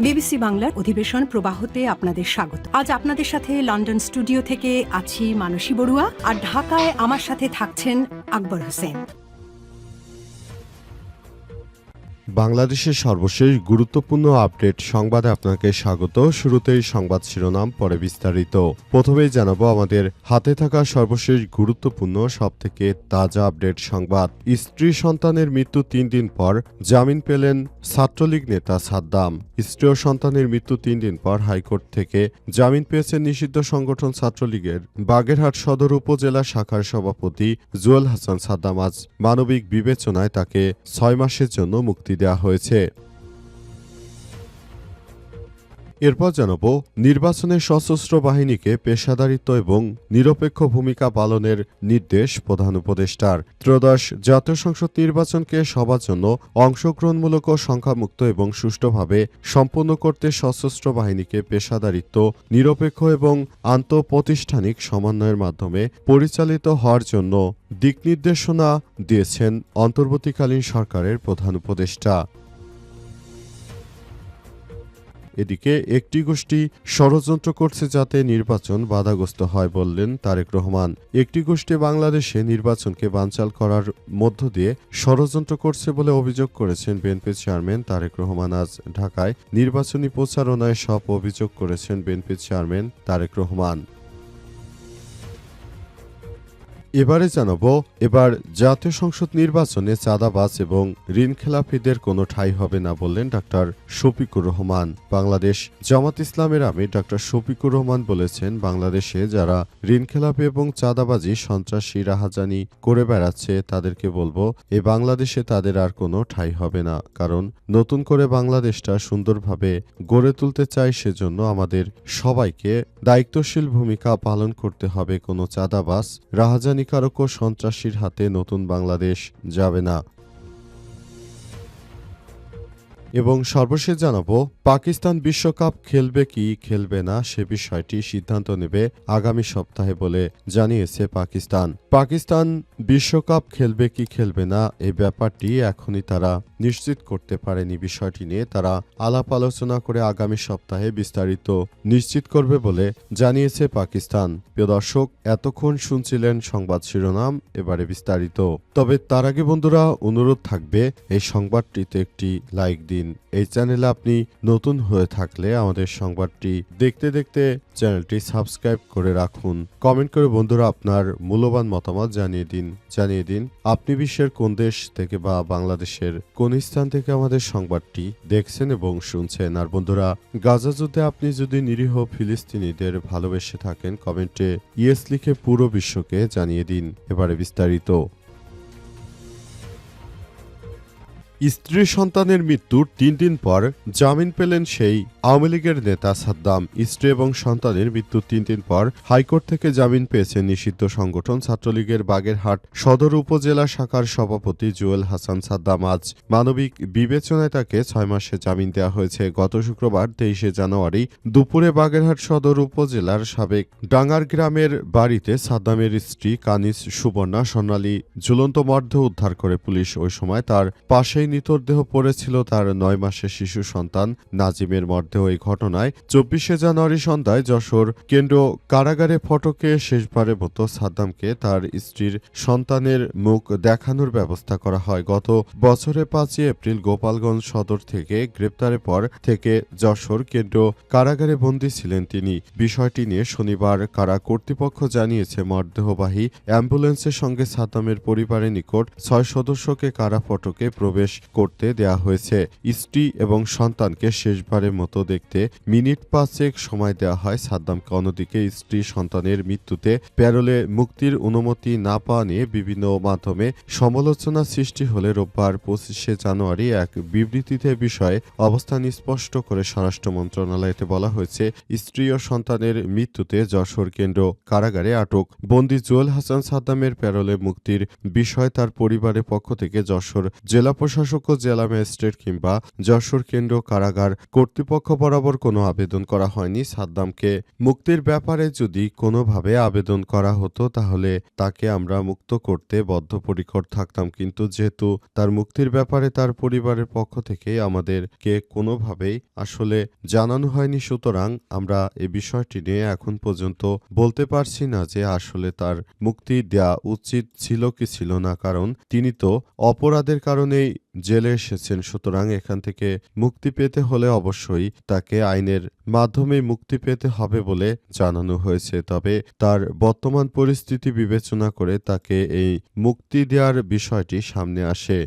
BBC বাংলার অধিবেশন প্রবাহতে আপনাদের স্বাগত। আজ আপনাদের সাথে লন্ডন স্টুডিও থেকে আছি মানসী বড়ুয়া, আর ঢাকায় আমার সাথে থাকছেন আকবর হোসেন। বাংলাদেশের সর্বশেষ গুরুত্বপূর্ণ আপডেট সংবাদে আপনাকে স্বাগত। শুরুতেই সংবাদ শিরোনাম, পরে বিস্তারিত। প্রথমেই জানাবো আমাদের হাতে থাকা সর্বশেষ গুরুত্বপূর্ণ সবথেকে তাজা আপডেট সংবাদ। স্ত্রী সন্তানের মৃত্যু 3 দিন পর জামিন পেলেন ছাত্রলীগ নেতা সাদ্দাম। স্ত্রী ও সন্তানের মৃত্যু 3 দিন পর হাইকোর্ট থেকে জামিন পেয়েছেন নিষিদ্ধ সংগঠন ছাত্রলীগের বাগেরহাট সদর উপজেলা শাখার সভাপতি জুয়েল হাসান সাদ্দাম। আজ মানবিক বিবেচনায় তাকে 6 মাসের জন্য মুক্তি দেওয়া হয়েছে। এরপর জানাবো নির্বাচনে সশস্ত্র বাহিনীকে পেশাদারিত্ব এবং নিরপেক্ষ ভূমিকা পালনের নির্দেশ প্রধান উপদেষ্টার। ত্রয়োদশ জাতীয় সংসদ নির্বাচনকে সবার জন্য অংশগ্রহণমূলক ও সংখ্যামুক্ত এবং সুষ্ঠুভাবে সম্পন্ন করতে সশস্ত্র বাহিনীকে পেশাদারিত্ব, নিরপেক্ষ এবং আন্তঃপ্রতিষ্ঠানিক সমন্বয়ের মাধ্যমে পরিচালিত হওয়ার জন্য দিকনির্দেশনা দিয়েছেন অন্তর্বর্তীকালীন সরকারের প্রধান উপদেষ্টা। এদিকে একটি গোষ্ঠী ষড়যন্ত্র করছে যাতে নির্বাচন বাধাগ্রস্ত হয় বললেন তারেক রহমান। একটি গোষ্ঠী বাংলাদেশে নির্বাচনকে বানচাল করার মধ্য দিয়ে ষড়যন্ত্র করছে বলে অভিযোগ করেছেন বিএনপি চেয়ারম্যান তারেক রহমান। আজ ঢাকায় নির্বাচনী প্রচারণায় সব অভিযোগ করেছেন বিএনপি চেয়ারম্যান তারেক রহমান। এবারে জানাবো, এবার জাতীয় সংসদ নির্বাচনে চাঁদাবাজ এবং ঋণখেলাপিদের কোনো ঠাঁই হবে না বললেন ডাক্তার শফিকুর রহমান। বাংলাদেশ জামাত ইসলামের আমির ডাক্তার শফিকুর রহমান বলেছেন, বাংলাদেশে যারা ঋণখেলাপি এবং চাঁদাবাজি, সন্ত্রাসী, রাহাজানি করে বেড়াচ্ছে তাদেরকে বলবো, এই বাংলাদেশে তাদের আর কোনো ঠাঁই হবে না। কারণ নতুন করে বাংলাদেশটা সুন্দরভাবে গড়ে তুলতে চাই, সেজন্য আমাদের সবাইকে দায়িত্বশীল ভূমিকা পালন করতে হবে। কোনো চাঁদাবাজ, রাহাজানি কারক ও সন্ত্রাসীর হাতে নতুন বাংলাদেশ যাবে না। এবং সর্বশেষ জানাবো, পাকিস্তান বিশ্বকাপ খেলবে কি খেলবে না সে বিষয়টি সিদ্ধান্ত নেবে আগামী সপ্তাহে বলে জানিয়েছে পাকিস্তান। পাকিস্তান বিশ্বকাপ খেলবে কি খেলবে না এই ব্যাপারটি এখনই তারা নিশ্চিত করতে পারেনি। বিষয়টি নিয়ে তারা আলাপ আলোচনা করে আগামী সপ্তাহে বিস্তারিত নিশ্চিত করবে বলে জানিয়েছে পাকিস্তান। প্রিয় দর্শক, এতক্ষণ শুনছিলেন সংবাদ শিরোনাম, এবারে বিস্তারিত। তবে তার আগে বন্ধুরা, অনুরোধ থাকবে এই সংবাদটিতে একটি লাইক দিন। এই চ্যানেলে আপনি নতুন হয়ে থাকলে আমাদের সংবাদটি দেখতে দেখতে চ্যানেলটি সাবস্ক্রাইব করে রাখুন। কমেন্ট করে বন্ধুরা আপনার মূল্যবান মতামত জানিয়ে দিন আপনি বিশ্বের কোন দেশ থেকে বা বাংলাদেশের কোন স্থান থেকে আমাদের সংবাদটি দেখছেন এবং শুনছেন। আর বন্ধুরা, গাজা যুদ্ধে আপনি যদি নিরীহ ফিলিস্তিনিদের ভালোবেসে থাকেন, কমেন্টে ইয়েস লিখে পুরো বিশ্বকে জানিয়ে দিন। এবারে বিস্তারিত। স্ত্রী সন্তানের মৃত্যুর 3 দিন পর জামিন পেলেন সেই আওয়ামী লীগের নেতা সাদ্দাম। স্ত্রী এবং সন্তানের মৃত্যুর 3 দিন পর হাইকোর্ট থেকে জামিন পেয়েছেন নিষিদ্ধ সংগঠন ছাত্রলীগের বাগেরহাট সদর উপজেলা শাখার সভাপতি জুয়েল হাসান সাদ্দাম। আজ মানবিক বিবেচনায় তাকে 6 মাসে জামিন দেওয়া হয়েছে। গত শুক্রবার 23শে জানুয়ারি দুপুরে বাগেরহাট সদর উপজেলার সাবেক ডাঙ্গার গ্রামের বাড়িতে সাদ্দামের স্ত্রী কানিজ সুবর্ণা স্বর্ণালী ঝুলন্ত মরদেহ উদ্ধার করে পুলিশ। ওই সময় তার পাশেই মৃতদেহ পড়েছিল তার 9 মাসের শিশু সন্তান নাজিমের মরদেহ। এই ঘটনায় 24শে জানুয়ারি সন্ধ্যায় যশোর কেন্দ্র কারাগারে ফটকে শেষবারের মতো সাদ্দামকে তার স্ত্রীর সন্তানের মুখ দেখানোর ব্যবস্থা করা হয়। গত বছরের 5ই এপ্রিল গোপালগঞ্জ সদর থেকে গ্রেপ্তারের পর থেকে যশোর কেন্দ্র কারাগারে বন্দী ছিলেন তিনি। বিষয়টি নিয়ে শনিবার কারা কর্তৃপক্ষ জানিয়েছে, মরদেহবাহী অ্যাম্বুলেন্সের সঙ্গে সাদ্দামের পরিবারের নিকট 6 সদস্যকে কারা ফটকে প্রবেশ করতে দেয়া হয়েছে। স্ত্রী এবং সন্তানকে শেষবারের মতো দেখতে মিনিট 5 সময় দেওয়া হয় সাদ্দামকে। অন্যদিকে স্ত্রী সন্তানের মৃত্যুতে প্যারোলে মুক্তির অনুমতি না পাওয়া নিয়ে বিভিন্ন মাধ্যমে সমালোচনা সৃষ্টি হলে রোববার 25শে জানুয়ারি এক বিবৃতিতে বিষয়ে অবস্থান স্পষ্ট করে স্বরাষ্ট্র মন্ত্রণালয়তে বলা হয়েছে, স্ত্রী ও সন্তানের মৃত্যুতে যশোর কেন্দ্র কারাগারে আটক বন্দী জুয়েল হাসান সাদ্দামের প্যারোলে মুক্তির বিষয়ে তার পরিবারের পক্ষ থেকে যশোর জেলা প্রশাসন বিশেষজ্ঞ জেলা ম্যাজিস্ট্রেট কিংবা যশোর কেন্দ্র কারাগার কর্তৃপক্ষ বরাবর কোনো আবেদন করা হয়নি। সাদ্দামকে মুক্তির ব্যাপারে যদি কোনোভাবে আবেদন করা হতো তাহলে তাকে আমরা মুক্ত করতে বদ্ধপরিকর থাকতাম, কিন্তু যেহেতু তার মুক্তির ব্যাপারে তার পরিবারের পক্ষ থেকে আমাদেরকে কোনোভাবেই আসলে জানানো হয়নি, সুতরাং আমরা এই বিষয়টি নিয়ে এখন পর্যন্ত বলতে পারছি না যে আসলে তার মুক্তি দেওয়া উচিত ছিল কি ছিল না, কারণ তিনি তো অপরাধের কারণেই জেলে এসেছেন। সুতরাং এখান থেকে মুক্তি পেতে হলে অবশ্যই তাকে আইনের মাধ্যমে মুক্তি পেতে হবে বলে জানানো হয়েছে। তবে তার বর্তমান পরিস্থিতি বিবেচনা করে তাকে এই মুক্তি দেওয়ার বিষয়টি সামনে আসে।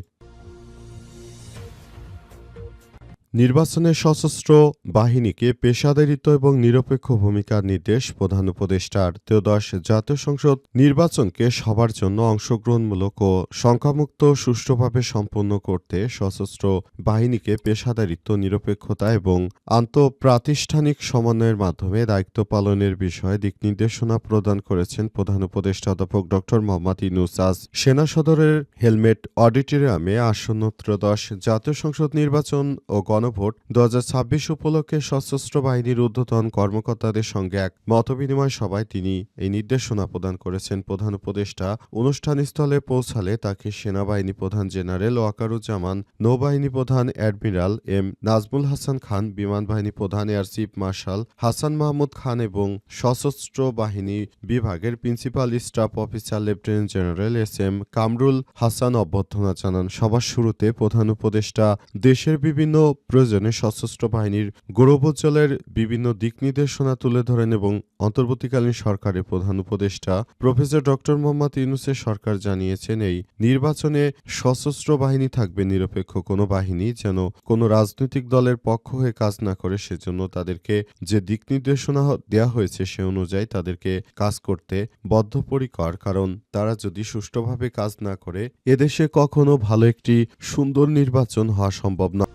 নির্বাচনে সশস্ত্র বাহিনীকে পেশাদারিত্ব এবং নিরপেক্ষ ভূমিকার নির্দেশ প্রধান উপদেষ্টার। ত্রয়োদশ জাতীয় সংসদ নির্বাচনকে সবার জন্য অংশগ্রহণমূলক ও সংখ্যামুক্ত সুষ্ঠুভাবে সম্পন্ন করতে সশস্ত্র বাহিনীকে পেশাদারিত্ব, নিরপেক্ষতা এবং আন্তঃপ্রাতিষ্ঠানিক সমন্বয়ের মাধ্যমে দায়িত্ব পালনের বিষয়ে দিকনির্দেশনা প্রদান করেছেন প্রধান উপদেষ্টা অধ্যাপক ড. মোহাম্মদ ইউনূস। আজ সেনা সদরের হেলমেট অডিটোরিয়ামে আসন্ন ত্রয়োদশ জাতীয় সংসদ নির্বাচন ও গণভোট 2026 উপলক্ষে সশস্ত্র বাহিনীর ঊর্ধ্বতন কর্মকর্তাদের সঙ্গে এক মতবিনিময় সভায় তিনি এই নির্দেশনা প্রদান করেছেন। প্রধান উপদেষ্টা অনুষ্ঠানস্থলে পৌঁছালে তাকে সেনাবাহিনী প্রধান জেনারেল ওয়াকারুজ্জামান, নৌবাহিনী প্রধান অ্যাডমিরাল এম নাজমুল হাসান খান, বিমান বাহিনী প্রধান air chief marshal Hasan Mahmud Khan এবং সশস্ত্র বাহিনী বিভাগের principal staff officer lieutenant general S M Kamrul Hasan অভ্যর্থনা জানান। সবার শুরুতে প্রধান উপদেষ্টা দেশের বিভিন্ন প্রয়োজনে সশস্ত্র বাহিনীর গৌরবোজ্জ্বলের বিভিন্ন দিক নির্দেশনা তুলে ধরেন এবং অন্তর্বর্তীকালীন সরকারের প্রধান উপদেষ্টা প্রফেসর ড. মোহাম্মদ ইউনূসের সরকার জানিয়েছেন, এই নির্বাচনে সশস্ত্র বাহিনী থাকবে নিরপেক্ষ কোনো বাহিনী, যেন কোনো রাজনৈতিক দলের পক্ষ হয়ে কাজ না করে। সেজন্য তাদেরকে যে দিক নির্দেশনা দেওয়া হয়েছে সে অনুযায়ী তাদেরকে কাজ করতে বদ্ধপরিকর, কারণ তারা যদি সুষ্ঠুভাবে কাজ না করে এদেশে কখনো ভালো একটি সুন্দর নির্বাচন হওয়া সম্ভব নয়।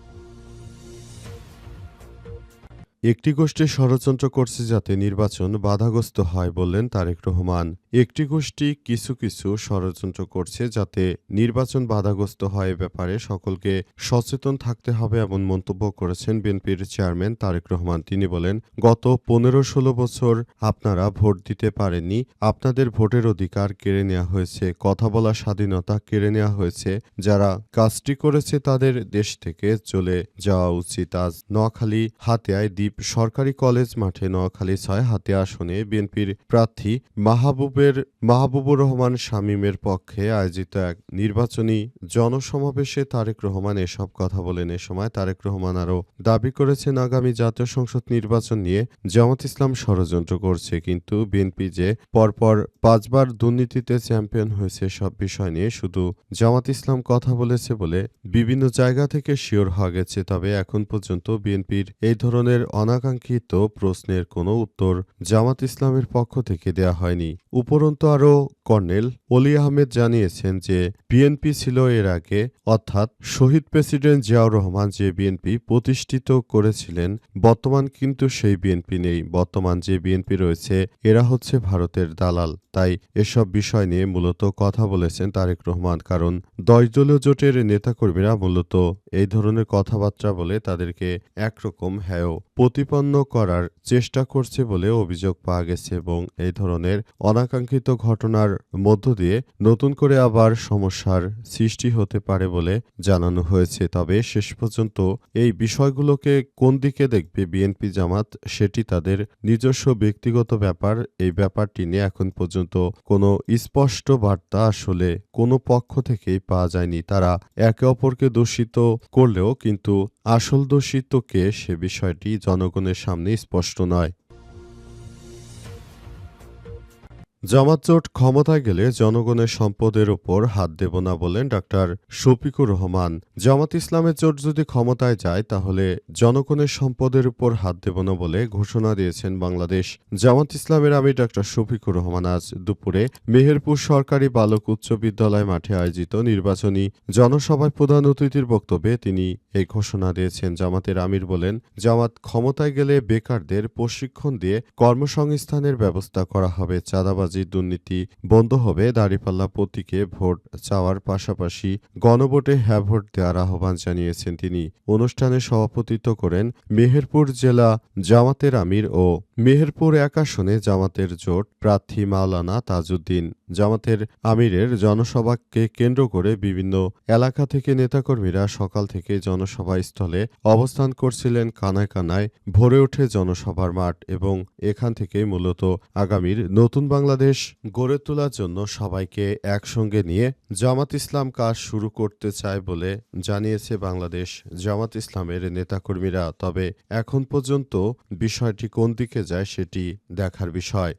একটি গোষ্ঠী ষড়যন্ত্র করছে যাতে নির্বাচন বাধাগ্রস্ত হয়, বললেন তারেক রহমান। একটি গোষ্ঠী কিছু ষড়যন্ত্র করছে যাতে নির্বাচন বাধাগ্রস্ত হয়, এ ব্যাপারে সকলকে সচেতন থাকতে হবে এমন মন্তব্য করেছেন বিএনপির চেয়ারম্যান তারেক রহমান। তিনি বলেন, গত 15-16 বছর আপনারা ভোট দিতে পারেননি, আপনাদের ভোটের অধিকার কেড়ে নেওয়া হয়েছে, কথা বলার স্বাধীনতা কেড়ে নেওয়া হয়েছে। যারা কাজটি করেছে তাদের দেশ থেকে চলে যাওয়া উচিত। আজ নোয়াখালী হাতিয়ায় দ্বীপ সরকারি কলেজ মাঠে নোয়াখালী 6 হাতিয়া আসনে বিএনপির প্রার্থী মাহবুবুর রহমান শামীমের পক্ষে আয়োজিত এক নির্বাচনী জনসমাবেশে তারেক রহমান এসব কথা বলেন। এ সময় তারেক রহমান আরও দাবি করেছেন, আগামী জাতীয় সংসদ নির্বাচন নিয়ে জামাত ইসলাম ষড়যন্ত্র করছে, কিন্তু বিএনপি যে পরপর 5 বার দুর্নীতিতে চ্যাম্পিয়ন হয়েছে, সব বিষয় নিয়ে শুধু জামাত ইসলাম কথা বলেছে বলে বিভিন্ন জায়গা থেকে শিওর হওয়া গেছে। তবে এখন পর্যন্ত বিএনপির এই ধরনের অনাকাঙ্ক্ষিত প্রশ্নের কোনো উত্তর জামাত ইসলামের পক্ষ থেকে দেয়া হয়নি। উপরন্তু আরও কর্নেল অলি আহমেদ জানিয়েছেন যে বিএনপি ছিল এর আগে, অর্থাৎ শহীদ প্রেসিডেন্ট জিয়াউর রহমান যে বিএনপি প্রতিষ্ঠিত করেছিলেন, বর্তমান কিন্তু সেই বিএনপি নেই। বর্তমান যে বিএনপি রয়েছে এরা হচ্ছে ভারতের দালাল। তাই এসব বিষয় নিয়ে মূলত কথা বলেছেন তারেক রহমান, কারণ 10 দলীয় জোটের নেতাকর্মীরা মূলত এই ধরনের কথাবার্তা বলে তাদেরকে একরকম হেয় প্রতিপন্ন করার চেষ্টা করছে বলে অভিযোগ পাওয়া গেছে এবং এই ধরনের অনাকাঙ্ক্ষিত ঘটনার মধ্য দিয়ে নতুন করে আবার সমস্যার সৃষ্টি হতে পারে বলে জানানো হয়েছে। তবে শেষ পর্যন্ত এই বিষয়গুলোকে কোন দিকে দেখবে বিএনপি জামাত সেটি তাদের নিজস্ব ব্যক্তিগত ব্যাপার। এই ব্যাপারটি নিয়ে এখন পর্যন্ত কোনো স্পষ্ট বার্তা আসলে কোনো পক্ষ থেকেই পাওয়া যায়নি। তারা একে অপরকে দোষিত করলেও কিন্তু আসল দোষিত কে সে বিষয়টি জনগণের সামনে স্পষ্ট নয়। জামাত জোট ক্ষমতায় গেলে জনগণের সম্পদের ওপর হাত দেব না, বলেন ডাক্তার শফিকুর রহমান। জামাত ইসলামের জোট যদি ক্ষমতায় যায় তাহলে জনগণের সম্পদের উপর হাত দেব না বলে ঘোষণা দিয়েছেন বাংলাদেশ জামাত ইসলামের আমির ডাক্তার শফিকুর রহমান। আজ দুপুরে মেহেরপুর সরকারি বালক উচ্চ বিদ্যালয় মাঠে আয়োজিত নির্বাচনী জনসভায় প্রধান অতিথির বক্তব্যে তিনি এই ঘোষণা দিয়েছেন। জামাতের আমির বলেন, জামাত ক্ষমতায় গেলে বেকারদের প্রশিক্ষণ দিয়ে কর্মসংস্থানের ব্যবস্থা করা হবে, চাঁদাবাজি চাঁদাবাজি দুর্নীতি বন্ধ হবে, দাঁড়িপাল্লা প্রতীকে ভোট চাওয়ার পাশাপাশি গণভোটে হ্যাঁ ভোট দেওয়ার আহ্বান জানিয়েছেন তিনি। অনুষ্ঠানে সভাপতিত্ব করেন মেহেরপুর জেলা জামাতের আমির ও মেহেরপুর ১ আসনে জামাতের জোট প্রার্থী মাওলানা তাজউদ্দিন। জামাতের আমিরের জনসভাকে কেন্দ্র করে বিভিন্ন এলাকা থেকে নেতাকর্মীরা সকাল থেকে জনসভাস্থলে অবস্থান করছিলেন। কানায় কানায় ভরে ওঠে জনসভার মাঠ এবং এখান থেকেই মূলত আগামীর নতুন বাংলাদেশ গড়ে তোলার জন্য সবাইকে একসঙ্গে নিয়ে জামাত ইসলাম কাজ শুরু করতে চায় বলে জানিয়েছে বাংলাদেশ জামাত ইসলামের নেতাকর্মীরা। তবে এখন পর্যন্ত বিষয়টি কোন দিকে যায় সেটি দেখার বিষয়।